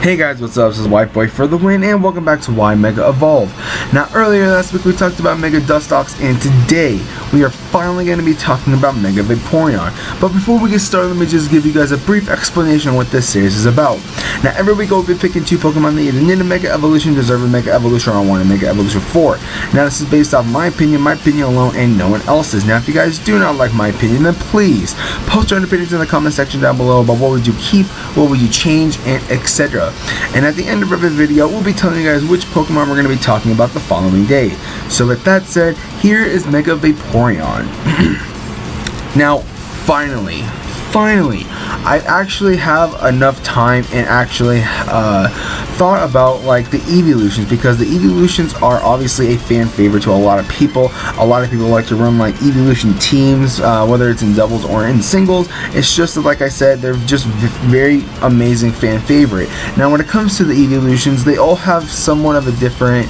Hey guys, what's up? This is White Boy for the win, and welcome back to Why Mega Evolve. Now, earlier last week we talked about Mega Dustox, and today we are finally going to be talking about Mega Vaporeon. But before we get started, let me just give you guys a brief explanation on what this series is about. Now, every week we'll be picking two Pokemon that either need a Mega Evolution, deserve a Mega Evolution, or want a Mega Evolution for. Now, this is based off my opinion alone, and no one else's. Now, if you guys do not like my opinion, then please post your opinions in the comment section down below about what would you keep, what would you change, and etc. And at the end of every video, we'll be telling you guys which Pokemon we're going to be talking about the following day. So with that said, here is Mega Vaporeon. Now, finally, I actually have enough time and actually thought about like the eeveelutions, because the eeveelutions are obviously a fan favorite to a lot of people. A lot of people like to run like eeveelution teams, whether it's in doubles or in singles. It's just that, like I said, they're just very amazing fan favorite. Now when it comes to the eeveelutions, they all have somewhat of a different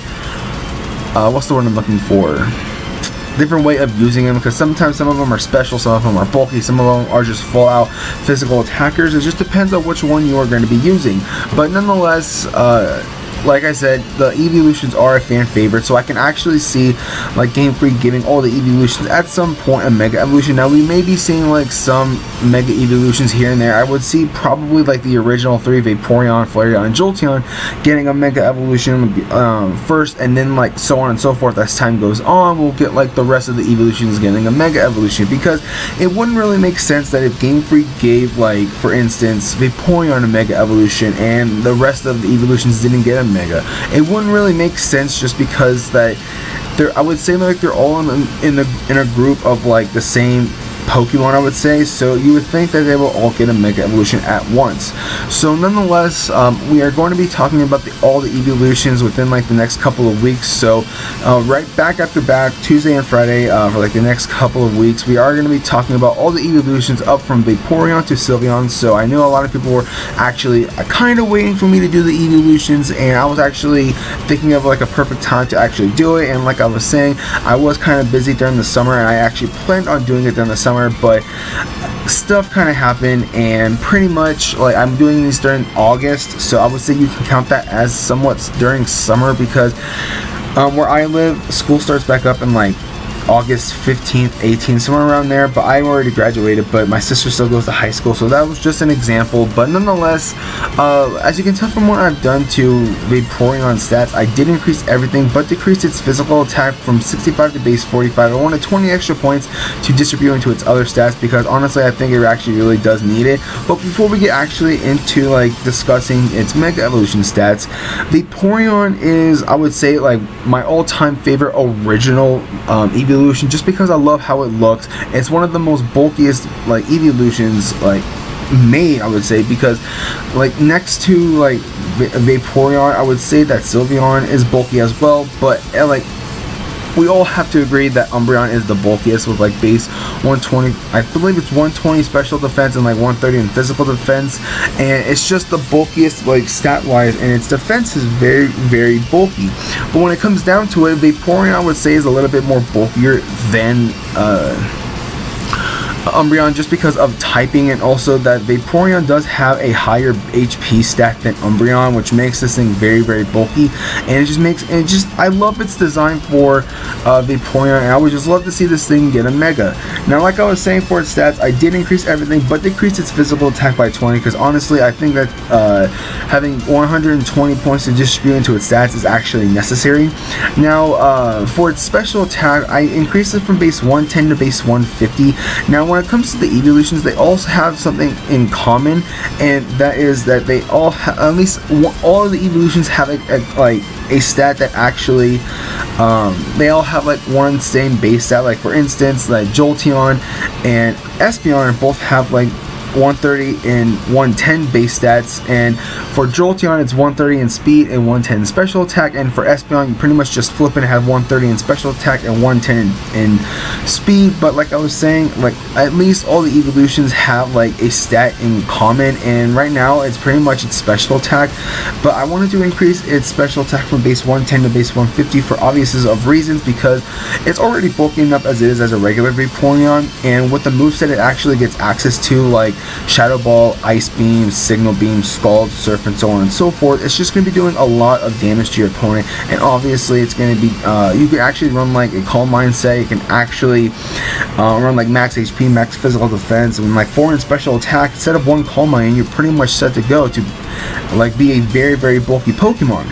what's the word I'm looking for? Different way of using them, because sometimes some of them are special, some of them are bulky, some of them are just full out physical attackers. It just depends on which one you are going to be using, but nonetheless, like I said, the eeveelutions are a fan favorite, so I can actually see like Game Freak giving all the eeveelutions at some point a Mega Evolution. Now we may be seeing like some Mega Eeveelutions here and there. I would see probably like the original three, Vaporeon, Flareon, and Jolteon, getting a Mega Evolution first, and then like so on and so forth. As time goes on, we'll get like the rest of the eeveelutions getting a Mega Evolution, because it wouldn't really make sense that if Game Freak gave, like for instance, Vaporeon a Mega Evolution and the rest of the eeveelutions didn't get a Mega. It wouldn't really make sense, just because that I would say like they're all in a group of like the same Pokemon, I would say, so you would think that they will all get a Mega Evolution at once. So nonetheless, we are going to be talking about all the eeveelutions within like the next couple of weeks. So right back after back, Tuesday and Friday, for like the next couple of weeks, we are going to be talking about all the eeveelutions up from Vaporeon to Sylveon. So I know a lot of people were actually kind of waiting for me to do the eeveelutions, and I was actually thinking of like a perfect time to actually do it. And like I was saying, I was kind of busy during the summer, and I actually planned on doing it during the summer, but stuff kind of happened, and pretty much like I'm doing these during August, so I would say you can count that as somewhat during summer, because where I live, school starts back up in like August 15th, 18th, somewhere around there, but I already graduated, but my sister still goes to high school, so that was just an example. But nonetheless, as you can tell from what I've done to Vaporeon stats, I did increase everything but decreased its physical attack from 65 to base 45. I wanted 20 extra points to distribute into its other stats, because honestly I think it actually really does need it. But before we get actually into like discussing its Mega Evolution stats, Vaporeon is, I would say, like my all-time favorite original eeveelution, just because I love how it looks. It's one of the most bulkiest like eeveelutions like made, I would say, because like next to like Vaporeon, I would say that Sylveon is bulky as well, but like we all have to agree that Umbreon is the bulkiest with like base 120, I believe it's 120 special defense and like 130 in physical defense, and it's just the bulkiest like stat wise, and its defense is very, very bulky. But when it comes down to it, Vaporeon I would say is a little bit more bulkier than Umbreon, just because of typing, and also that Vaporeon does have a higher HP stat than Umbreon, which makes this thing very, very bulky. And I love its design for Vaporeon, and I would just love to see this thing get a Mega. Now, like I was saying, for its stats, I did increase everything but decreased its physical attack by 20, because honestly I think that having 120 points to distribute into its stats is actually necessary. Now for its special attack, I increased it from base 110 to base 150. Now when it comes to the eeveelutions, they also have something in common, and that is that they all at least all of the eeveelutions have a stat that actually they all have like one same base stat. Like for instance, like Jolteon and Espeon both have like 130 and 110 base stats, and for Jolteon it's 130 in speed and 110 in special attack, and for Espeon you pretty much just flip it and have 130 in special attack and 110 in speed. But like I was saying, like at least all the eeveelutions have like a stat in common, and right now it's pretty much its special attack, but I wanted to increase its special attack from base 110 to base 150 for obvious of reasons, because it's already bulky enough as it is as a regular Vaporeon, and with the moveset it actually gets access to like Shadow Ball, Ice Beam, Signal Beam, Scald, Surf, and so on and so forth. It's just going to be doing a lot of damage to your opponent, and obviously it's going to be, you can actually run like a Calm Mind set. You can actually run like max HP, max physical defense, and like 4 in special attack. Instead of 1 Calm Mind, you're pretty much set to go to like be a very, very bulky Pokemon.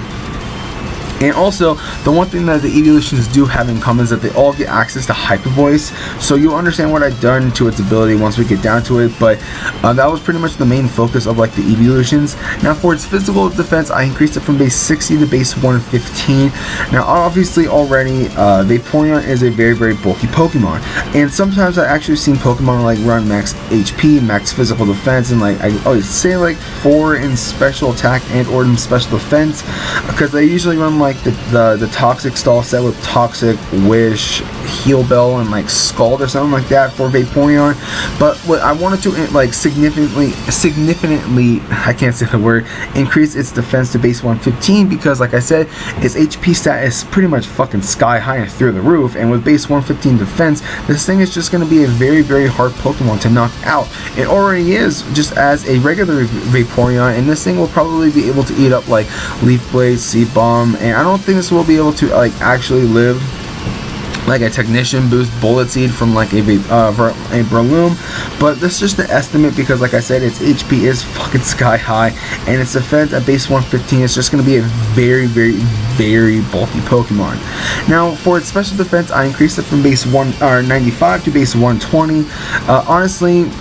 And also, the one thing that the eeveelutions do have in common is that they all get access to Hyper Voice, so you'll understand what I've done to its ability once we get down to it, but that was pretty much the main focus of like the eeveelutions. Now for its physical defense, I increased it from base 60 to base 115. Now obviously already, Vaporeon is a very, very bulky Pokemon, and sometimes I actually seen Pokemon like run max HP, max physical defense, and like I always say like 4 in special attack and or in special defense, because they usually run like the Toxic Stall set with Toxic, Wish, Heal Bell, and like Scald or something like that for Vaporeon. But what I wanted to like significantly, I can't say the word, increase its defense to base 115, because like I said, its HP stat is pretty much fucking sky high and through the roof, and with base 115 defense, this thing is just going to be a very, very hard Pokemon to knock out. It already is just as a regular Vaporeon, and this thing will probably be able to eat up like Leaf Blade, Seed Bomb, and I don't think this will be able to like actually live like a Technician Boost Bullet Seed from like a Breloom, but this is just an estimate, because like I said, its HP is fucking sky high, and its defense at base 115 is just going to be a very, very, very bulky Pokemon. Now for its special defense, I increased it from base 95 to base 120. Honestly,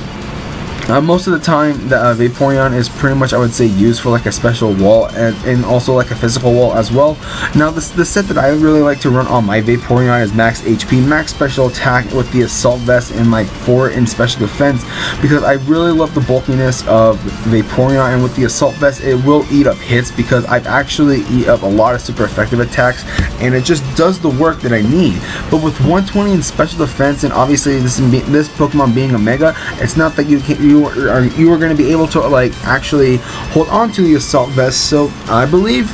most of the time the Vaporeon is pretty much, I would say, used for like a special wall and also like a physical wall as well. Now the set that I really like to run on my Vaporeon is max HP, max special attack with the Assault Vest, and like 4 in special defense, because I really love the bulkiness of Vaporeon, and with the Assault Vest it will eat up hits, because I've actually eat up a lot of super effective attacks, and it just does the work that I need. But with 120 in special defense, and obviously this Pokemon being a Mega, it's not that you are going to be able to like actually hold on to the Assault Vest. So I believe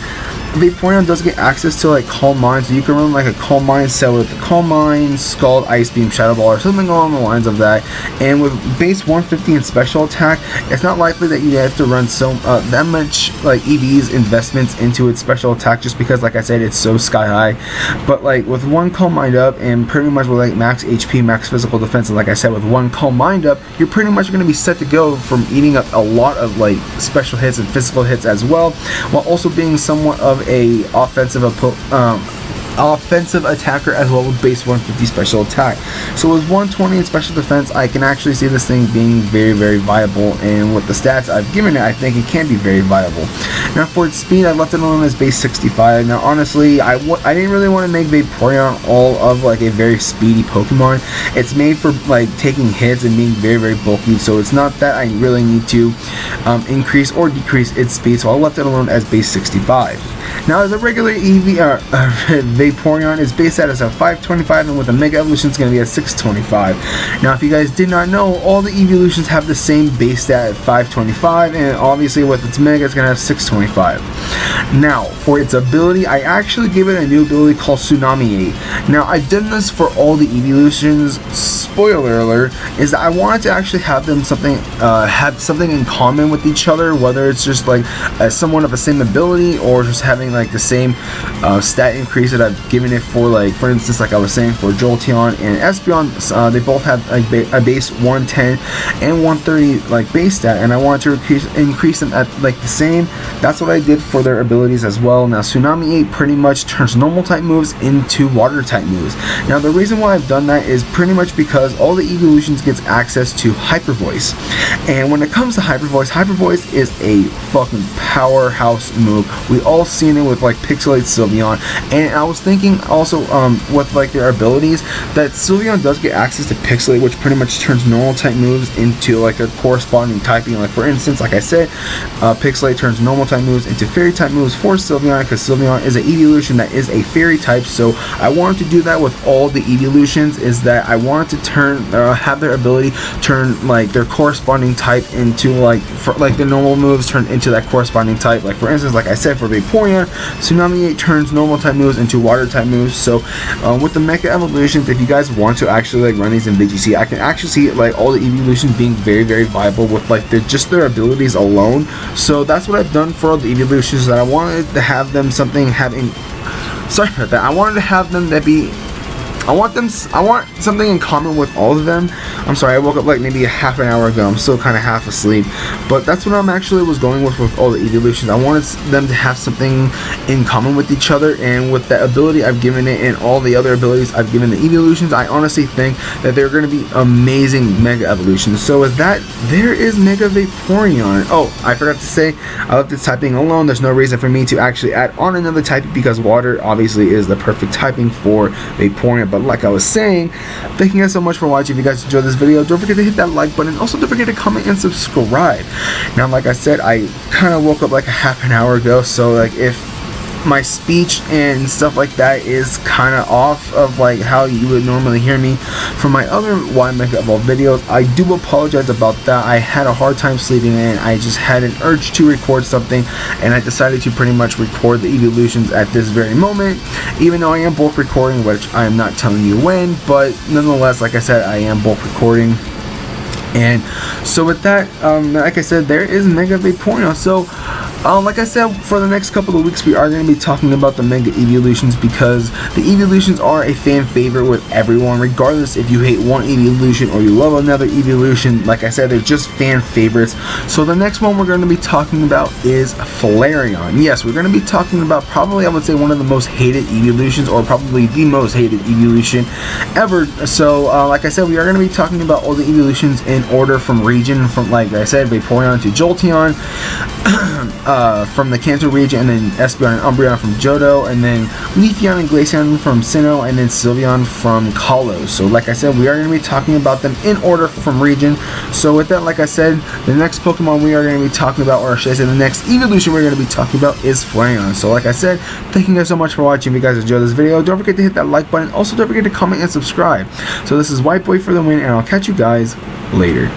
Vaporeon does get access to like Calm Mind, so you can run like a Calm Mind set with Calm Mind, Scald, Ice Beam, Shadow Ball, or something along the lines of that. And with base 150 in special attack, it's not likely that you have to run so that much like EV's investments into its special attack, just because like I said, it's so sky high. But like with 1 Calm Mind up, and pretty much with like max HP, max physical defense, and like I said, with 1 Calm Mind up, you're pretty much going to be set to go from eating up a lot of like special hits and physical hits as well, while also being somewhat of a offensive attacker as well with base 150 special attack. So with 120 in special defense, I can actually see this thing being very, very viable, and with the stats I've given it, I think it can be very viable. Now for its speed, I left it alone as base 65. Now honestly, I didn't really want to make Vaporeon all of like a very speedy Pokemon. It's made for like taking hits and being very, very bulky, so it's not that I really need to increase or decrease its speed, so I left it alone as base 65. Now the regular Vaporeon is based at as a 525, and with a Mega Evolution it's going to be at 625. Now if you guys did not know, all the eeveelutions have the same base stat at 525, and obviously with its Mega it's going to have 625. Now for its ability, I actually gave it a new ability called Tsunami 8. Now I've done this for all the eeveelutions. Spoiler alert, is that I wanted to actually have them have something in common with each other, whether it's just like somewhat of the same ability, or just having like the same stat increase that I've given it for, like for instance, like I was saying for Jolteon and Espeon, they both have a base 110 and 130 like base stat, and I wanted to increase them at like the same. That's what I did for their abilities as well. Now Tsunami 8 pretty much turns normal type moves into water type moves. Now the reason why I've done that is pretty much because all the eeveelutions gets access to Hyper Voice, and when it comes to Hyper Voice is a fucking powerhouse move. We all seen it with like Pixelate Sylveon, and I was thinking also with like their abilities that Sylveon does get access to Pixelate, which pretty much turns normal type moves into like their corresponding typing. Like for instance, like I said, Pixelate turns normal type moves into fairy type moves for Sylveon, because Sylveon is an eeveelution that is a fairy type. So I wanted to do that with all the eeveelutions, is that I wanted to have their ability turn like their corresponding type into like the normal moves turn into that corresponding type. Like for instance, like I said, for Vaporeon, Tsunami 8 turns normal type moves into water type moves. So with the Mega Evolutions, if you guys want to actually like run these in VGC, I can actually see like all the eeveelutions being very viable with like just their abilities alone. So that's what I've done for all the eeveelutions, that I wanted to have them sorry about that. I wanted to have them that be, I want something in common with all of them. I'm sorry, I woke up like maybe a half an hour ago. I'm still kind of half asleep, but that's what I'm actually was going with all the eeveelutions. I wanted them to have something in common with each other, and with the ability I've given it and all the other abilities I've given the eeveelutions, I honestly think that they're going to be amazing Mega Evolutions. So with that, there is Mega Vaporeon. Oh, I forgot to say, I left this typing alone. There's no reason for me to actually add on another typing, because water obviously is the perfect typing for Vaporeon. But like I was saying, thank you guys so much for watching. If you guys enjoyed this video, don't forget to hit that like button. Also, don't forget to comment and subscribe. Now, like I said, I kind of woke up like a half an hour ago, so like if my speech and stuff like that is kind of off of like how you would normally hear me from my other Why Mega Evolve videos, I do apologize about that. I had a hard time sleeping and I just had an urge to record something, and I decided to pretty much record the eeveelutions at this very moment, even though I am bulk recording, which I am not telling you when, but nonetheless, like I said, I am bulk recording. And so with that, like I said, there is Mega Vaporeon. So like I said, for the next couple of weeks we are going to be talking about the Mega Eeveelutions, because the Eeveelutions are a fan favorite with everyone, regardless if you hate one Eeveelution or you love another Eeveelution. Like I said, they're just fan favorites. So the next one we're going to be talking about is Vaporeon. Yes, we're going to be talking about probably, I would say, one of the most hated Eeveelutions, or probably the most hated Eeveelution ever. So like I said, we are going to be talking about all the Eeveelutions in order from region, from like I said, Vaporeon to Jolteon, from the Kanto region, and then Espeon and Umbreon from Johto, and then Leafeon and Glaceon from Sinnoh, and then Sylveon from Kalos. So like I said, we are going to be talking about them in order from region. So with that, like I said, the next Pokemon we are going to be talking about, or should I say the next Eeveelution we're going to be talking about, is Vaporeon. So like I said, thank you guys so much for watching. If you guys enjoyed this video, don't forget to hit that like button. Also, don't forget to comment and subscribe. So this is White Boy for the win, and I'll catch you guys later.